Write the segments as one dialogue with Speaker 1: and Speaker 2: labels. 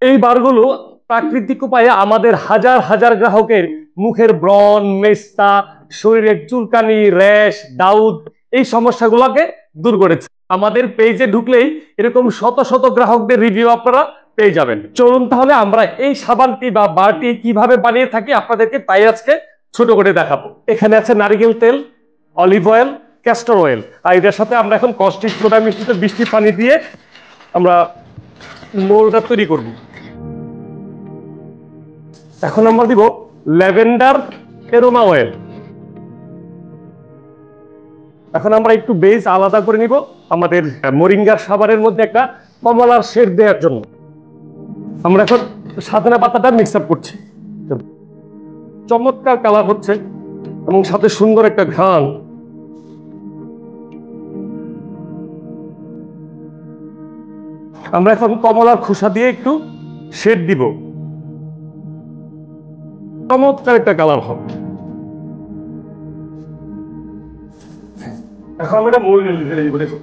Speaker 1: এই বারগুলো প্রাকৃতিক উপায়ে আমাদের হাজার হাজার গ্রাহকের মুখের ব্রণ, মেস্তা, শরীরের চুলকানি, র্যাশ, দাউদ এই সমস্যাগুলোকে দূর করেছে। আমাদের পেজে ঢুকলেই এরকম শত শত গ্রাহকদের রিভিউ আপনারা পেয়ে যাবেন। চলুন তাহলে আমরা এই সাবানটি বা বারটি কিভাবে বানিয়ে থাকি আপনাদেরকে তাই আজকে ছোট করে দেখাবো। এখানে আছে নারিকেল তেল, অলিভ অয়েল, ক্যাস্টর অয়েল, আর এটার সাথে আমরা এখন কস্টিক সোডা মিশ্রিত বৃষ্টির পানি দিয়ে আমরা মোলটা তৈরি করব। এখন আমরা দিব ল্যাভেন্ডার এরোমা অয়েল। এখন আমরা একটু বেস আলাদা করে নিব আমাদের মোরিঙ্গার সাবানের মধ্যে একটা কমলার শেড দেওয়ার জন্য। আমরা এখন সাদনা পাতাটা মিক্স আপ করছি। চমৎকার কালার হচ্ছে এবং সাথে সুন্দর একটা ঘ্রাণ। আমরা এখন কমলার খোসা দিয়ে একটু শেড দিব, চমৎকার একটা কালার হবে। এখন আমরা মরিচ ঢেলে দিব। দেখো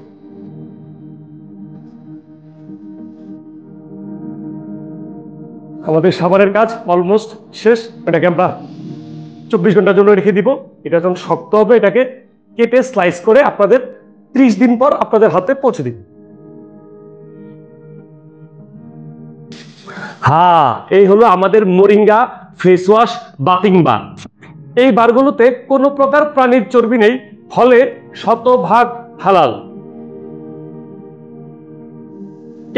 Speaker 1: আমাদের সাবানের কাজ অলমোস্ট শেষ। এটাকে আমরা 24 ঘন্টার জন্য রেখে দিব। এটা যখন শক্ত হবে এটাকে কেটে স্লাইস করে আপনাদের 30 দিন পর আপনাদের হাতে পৌঁছে দিব। হ্যাঁ, এই হলো আমাদের মোরিঙ্গা ফেস ওয়াশ বাথিং বার। এই বারগুলোতে কোনো প্রকার প্রাণীর চর্বি নেই, ফলে শতভাগ হালাল।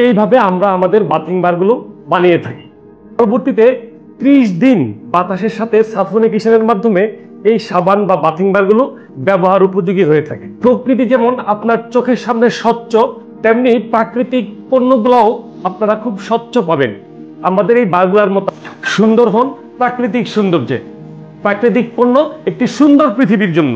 Speaker 1: এইভাবে আমরা আমাদের বাথিং বারগুলো বানিয়ে থাকি। পরবর্তীতে 30 দিন বাতাসের সাথে সাফোনিকেশনের মাধ্যমে এই সাবান বা বাথিং বারগুলো ব্যবহার উপযোগী হয়ে থাকে। প্রকৃতি যেমন আপনার চোখের সামনে স্বচ্ছ, তেমনি প্রাকৃতিক পণ্যগুলোও আপনারা খুব স্বচ্ছ পাবেন। আমাদের এই বারগুলার মতো সুন্দর হন প্রাকৃতিক সৌন্দর্যে। প্রাকৃতিক পণ্য একটি সুন্দর পৃথিবীর জন্য।